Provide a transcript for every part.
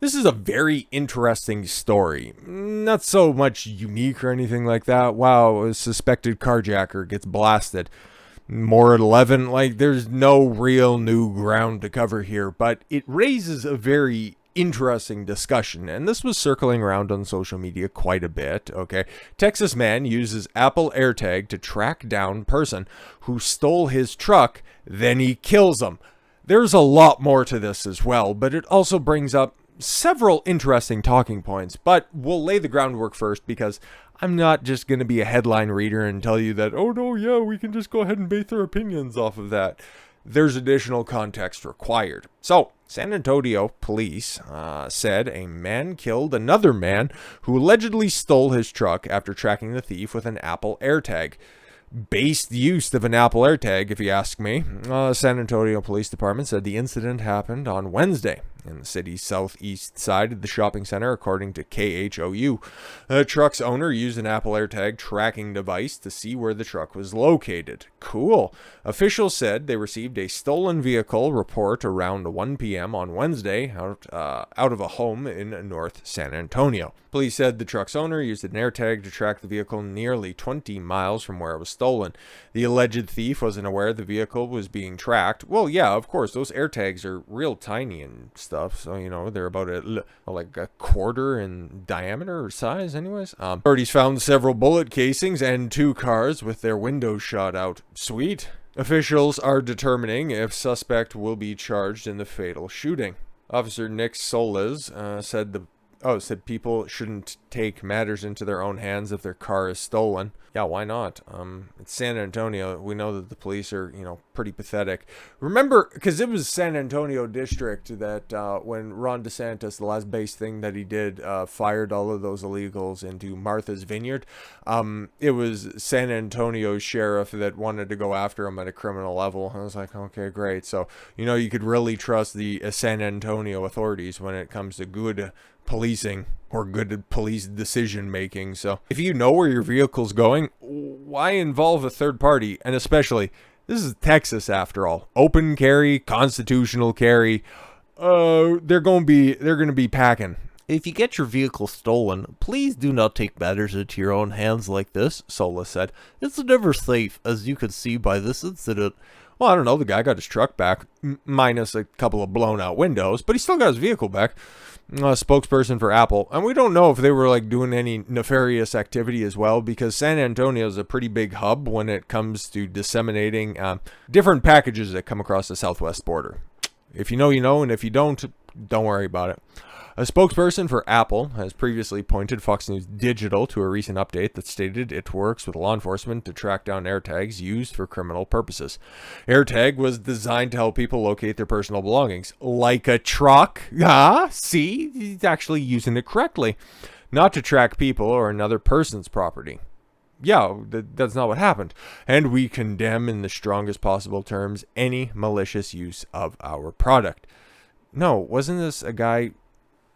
This is a very interesting story. Not so much unique or anything like that. Wow, a suspected carjacker gets blasted. More at 11, like, there's no real new ground to cover here, but it raises a very interesting discussion, and this was circling around on social media quite a bit, okay? Texas man uses Apple AirTag to track down person who stole his truck, then he kills him. There's a lot more to this as well, but it also brings up several interesting talking points, but we'll lay the groundwork first because I'm not just going to be a headline reader and tell you that, oh no, yeah, we can just go ahead and base our opinions off of that. There's additional context required. So, San Antonio police said a man killed another man who allegedly stole his truck after tracking the thief with an Apple AirTag. Based use of an Apple AirTag, if you ask me. San Antonio Police Department said the incident happened on Wednesday in the city's southeast side of the shopping center, according to KHOU. The truck's owner used an Apple AirTag tracking device to see where the truck was located. Cool. Officials said they received a stolen vehicle report around 1 p.m. on Wednesday out of a home in North San Antonio. Police said the truck's owner used an AirTag to track the vehicle nearly 20 miles from where it was stolen. The alleged thief wasn't aware the vehicle was being tracked. Well, yeah, of course, those AirTags are real tiny and stuff, so, you know, they're about like a quarter in diameter or size anyways. Authorities found several bullet casings and 2 cars with their windows shot out. Sweet. Officials are determining if suspect will be charged in the fatal shooting. Officer Nick Solis said people shouldn't take matters into their own hands if their car is stolen. Yeah, why not? It's San Antonio. We know that the police are, pretty pathetic. Remember, because it was San Antonio District that when Ron DeSantis, the last base thing that he did, fired all of those illegals into Martha's Vineyard. It was San Antonio sheriff that wanted to go after him at a criminal level. I was like, okay, great. So, you could really trust the San Antonio authorities when it comes to good policing or good police decision making. So if you know where your vehicle's going, why involve a third party? And especially, this is Texas after all. Open carry, constitutional carry. They're going to be packing. If you get your vehicle stolen, please do not take matters into your own hands like this, Sola said. It's never safe, as you can see by this incident. Well, I don't know, the guy got his truck back, minus a couple of blown out windows, but he still got his vehicle back. Spokesperson for Apple, and we don't know if they were doing any nefarious activity as well, because San Antonio is a pretty big hub when it comes to disseminating different packages that come across the southwest border. If you know, you know, and if you don't worry about it. A spokesperson for Apple has previously pointed Fox News Digital to a recent update that stated it works with law enforcement to track down AirTags used for criminal purposes. AirTag was designed to help people locate their personal belongings, like a truck. See? He's actually using it correctly. Not to track people or another person's property. Yeah, that's not what happened. And we condemn in the strongest possible terms any malicious use of our product. No, wasn't this a guy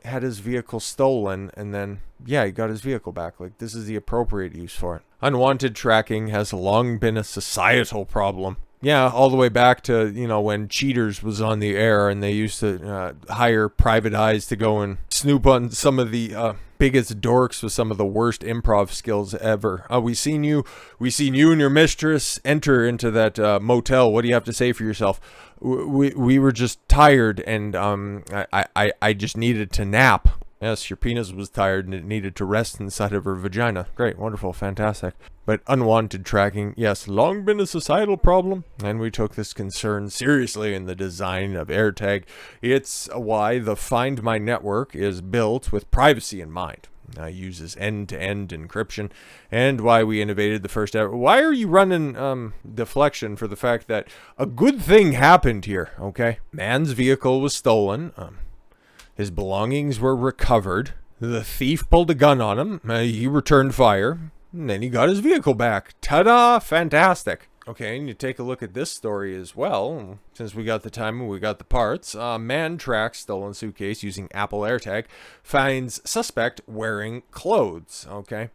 had his vehicle stolen and then, he got his vehicle back? This is the appropriate use for it. Unwanted tracking has long been a societal problem. Yeah, all the way back to, when Cheaters was on the air and they used to hire private eyes to go and snoop on some of the biggest dorks with some of the worst improv skills ever. We seen you and your mistress enter into that motel. What do you have to say for yourself? We were just tired and I just needed to nap. Yes, your penis was tired and it needed to rest inside of her vagina. Great, wonderful, fantastic. But unwanted tracking, yes, long been a societal problem, and we took this concern seriously in the design of AirTag. It's why the Find My network is built with privacy in mind. Uses end-to-end encryption, and why we innovated the first ever. Why are you running deflection for the fact that a good thing happened here, okay? Man's vehicle was stolen. His belongings were recovered. The thief pulled a gun on him. He returned fire. And then he got his vehicle back. Ta-da! Fantastic. Okay, and you take a look at this story as well. Since we got the time and we got the parts. Man tracks stolen suitcase using Apple AirTag. Finds suspect wearing clothes. Okay.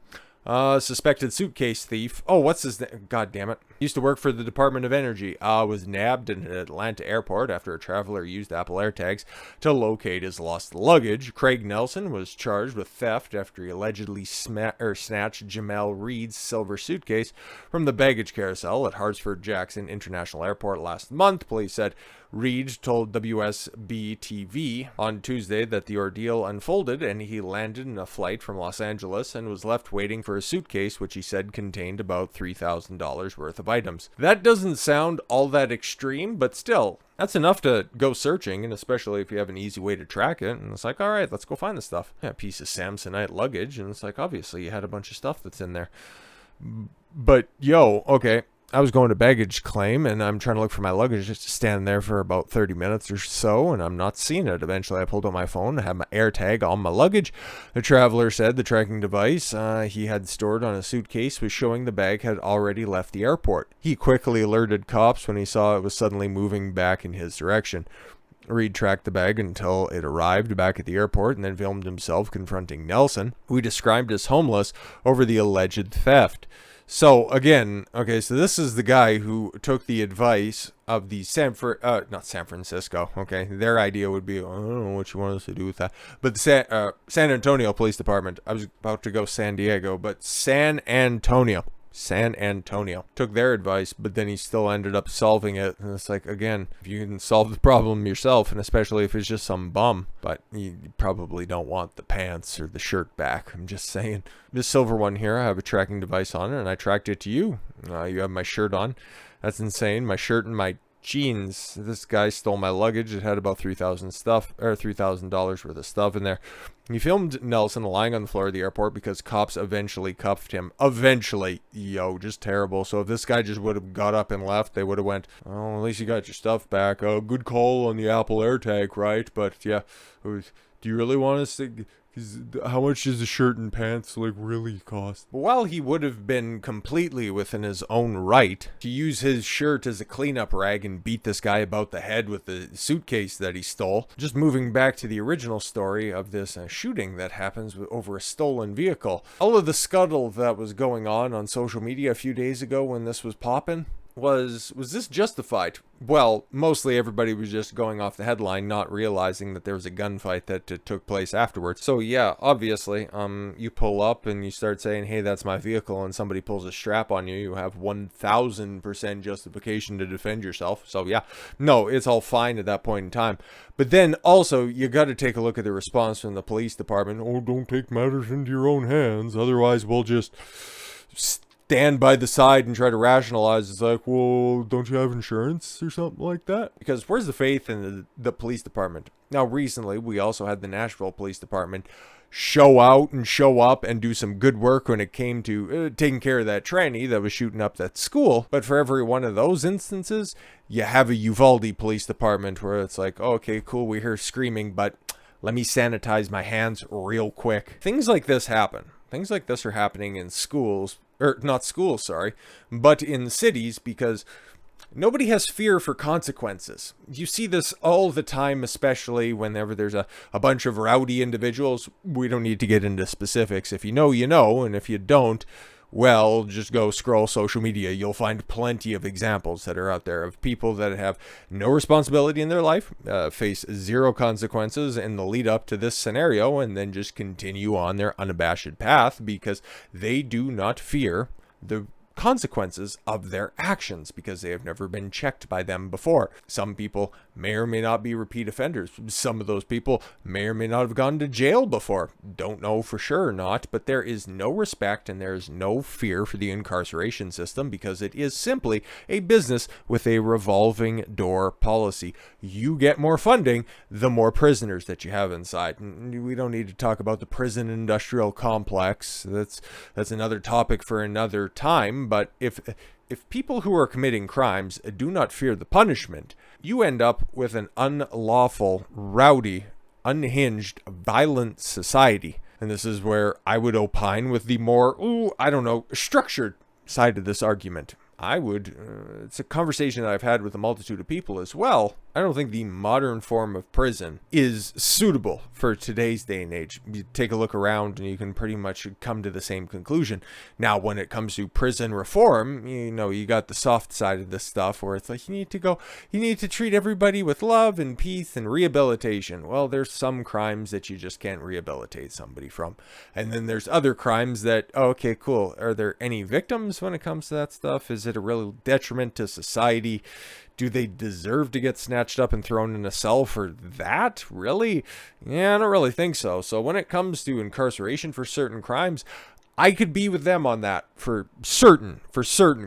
Suspected suitcase thief. Oh, what's his name? God damn it. Used to work for the Department of Energy. Was nabbed in an Atlanta airport after a traveler used Apple AirTags to locate his lost luggage. Craig Nelson was charged with theft after he allegedly snatched Jamel Reed's silver suitcase from the baggage carousel at Hartsfield-Jackson International Airport last month. Police said Reed told WSB-TV on Tuesday that the ordeal unfolded and he landed in a flight from Los Angeles and was left waiting for a suitcase which he said contained about $3,000 worth of items. That doesn't sound all that extreme, but still, that's enough to go searching, and especially if you have an easy way to track it. And it's like, all right, let's go find the stuff. Yeah, a piece of Samsonite luggage, and it's like, obviously you had a bunch of stuff that's in there. But yo, okay, I was going to baggage claim and I'm trying to look for my luggage, just to stand there for about 30 minutes or so, and I'm not seeing it. Eventually I pulled out my phone, I had my AirTag on my luggage. The traveler said the tracking device he had stored on a suitcase was showing the bag had already left the airport. He quickly alerted cops when he saw it was suddenly moving back in his direction. Reed tracked the bag until it arrived back at the airport and then filmed himself confronting Nelson, who he described as homeless over the alleged theft. So again, okay, so this is the guy who took the advice of the not San Francisco, okay, their idea would be, I don't know what you want us to do with that, but the San Antonio Police Department, I was about to go San Diego, but San Antonio took their advice, but then he still ended up solving it. And it's like, again, if you can solve the problem yourself, and especially if it's just some bum, but you probably don't want the pants or the shirt back. I'm just saying. This silver one here, I have a tracking device on it, and I tracked it to you. You have my shirt on. That's insane. My shirt and my jeans. This guy stole my luggage. It had about $3,000 worth of stuff in there. He filmed Nelson lying on the floor of the airport because cops eventually cuffed him. Eventually. Yo, just terrible. So if this guy just would have got up and left, they would have went, oh, at least you got your stuff back. Oh, good call on the Apple AirTag, right? But yeah, do you really want us to... How much does a shirt and pants really cost? While he would have been completely within his own right to use his shirt as a cleanup rag and beat this guy about the head with the suitcase that he stole, just moving back to the original story of this shooting that happens over a stolen vehicle. All of the scuttle that was going on social media a few days ago when this was popping, was this justified? Well, mostly everybody was just going off the headline, not realizing that there was a gunfight that took place afterwards. So yeah, obviously, you pull up and you start saying, hey, that's my vehicle, and somebody pulls a strap on you, you have 1000% justification to defend yourself. So yeah, no, it's all fine at that point in time. But then also, you got to take a look at the response from the police department. Oh, don't take matters into your own hands, otherwise we'll just stand by the side and try to rationalize. It's like, well, don't you have insurance or something like that? Because where's the faith in the police department? Now, recently, we also had the Nashville Police Department show out and show up and do some good work when it came to taking care of that tranny that was shooting up that school. But for every one of those instances, you have a Uvalde Police Department where it's like, oh, okay, cool, we hear screaming, but let me sanitize my hands real quick. Things like this happen. Things like this are happening in schools, or not schools, sorry, but in cities, because nobody has fear for consequences. You see this all the time, especially whenever there's a bunch of rowdy individuals. We don't need to get into specifics. If you know, you know, and if you don't, well, just go scroll social media. You'll find plenty of examples that are out there of people that have no responsibility in their life, face zero consequences in the lead up to this scenario, and then just continue on their unabashed path because they do not fear the consequences of their actions because they have never been checked by them before. Some people may or may not be repeat offenders. Some of those people may or may not have gone to jail before. Don't know for sure or not, but there is no respect and there is no fear for the incarceration system because it is simply a business with a revolving door policy. You get more funding, the more prisoners that you have inside. We don't need to talk about the prison industrial complex. That's another topic for another time. But if people who are committing crimes do not fear the punishment, you end up with an unlawful, rowdy, unhinged, violent society. And this is where I would opine with the more, structured side of this argument. It's a conversation that I've had with a multitude of people as well. I don't think the modern form of prison is suitable for today's day and age. You take a look around and you can pretty much come to the same conclusion. Now, when it comes to prison reform, you got the soft side of this stuff where it's like you need to treat everybody with love and peace and rehabilitation. Well, there's some crimes that you just can't rehabilitate somebody from. And then there's other crimes that, okay, cool. Are there any victims when it comes to that stuff? Is it a real detriment to society? Do they deserve to get snatched up and thrown in a cell for that? Really? Yeah, I don't really think so. So when it comes to incarceration for certain crimes, I could be with them on that for certain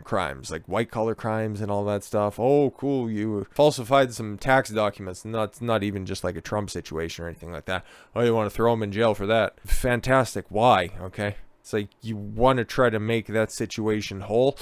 crimes, like white collar crimes and all that stuff. Oh, cool, you falsified some tax documents. It's not even just like a Trump situation or anything like that. Oh, you want to throw them in jail for that? Fantastic. Why? Okay. It's like you want to try to make that situation whole.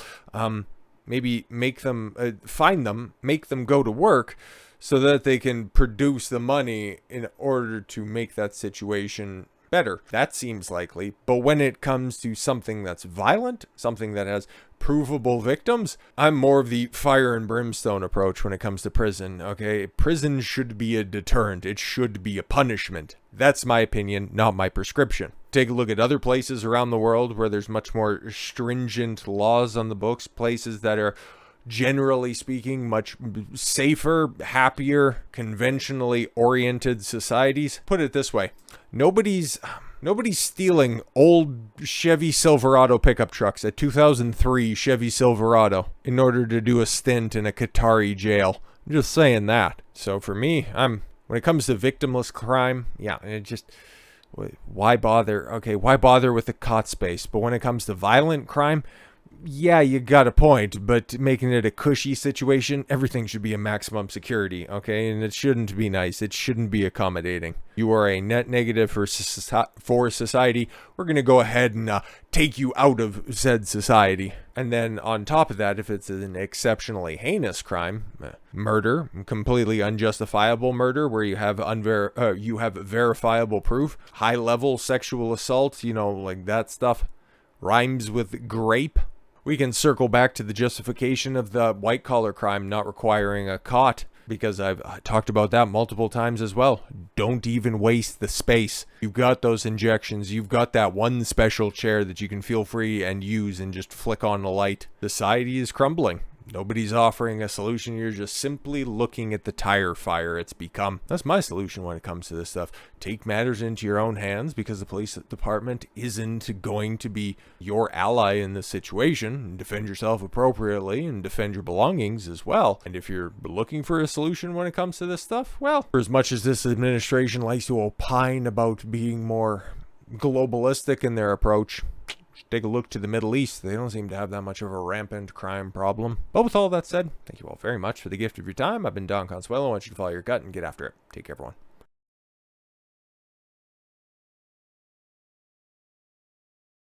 Maybe make them, find them, make them go to work so that they can produce the money in order to make that situation better. That seems likely. But when it comes to something that's violent, something that has provable victims, I'm more of the fire and brimstone approach when it comes to prison. Okay, prison should be a deterrent. It should be a punishment. That's my opinion, not my prescription. Take a look at other places around the world where there's much more stringent laws on the books, places that are generally speaking much safer, happier, conventionally oriented societies. Put it this way, nobody's stealing old Chevy Silverado pickup trucks, a 2003 Chevy Silverado, in order to do a stint in a Qatari jail. I'm just saying that. So for me, when it comes to victimless crime, why bother? Okay, why bother with the cot space? But when it comes to violent crime, yeah, you got a point, but making it a cushy situation, everything should be a maximum security, okay? And it shouldn't be nice. It shouldn't be accommodating. You are a net negative for society. We're going to go ahead and take you out of said society. And then on top of that, if it's an exceptionally heinous crime, murder, completely unjustifiable murder, where you have verifiable proof, high-level sexual assault, like that stuff, rhymes with grape. We can circle back to the justification of the white-collar crime not requiring a cot, because I've talked about that multiple times as well. Don't even waste the space. You've got those injections. You've got that one special chair that you can feel free and use and just flick on the light. Society is crumbling. Nobody's offering a solution. You're just simply looking at the tire fire it's become. That's my solution when it comes to this stuff. Take matters into your own hands, because the police department isn't going to be your ally in this situation. Defend yourself appropriately and defend your belongings as well. And if you're looking for a solution when it comes to this stuff, well, for as much as this administration likes to opine about being more globalistic in their approach, take a look to the Middle East. They don't seem to have that much of a rampant crime problem. But with all that said, thank you all very much for the gift of your time. I've been Don Consuelo. I want you to follow your gut and get after it. Take care, everyone.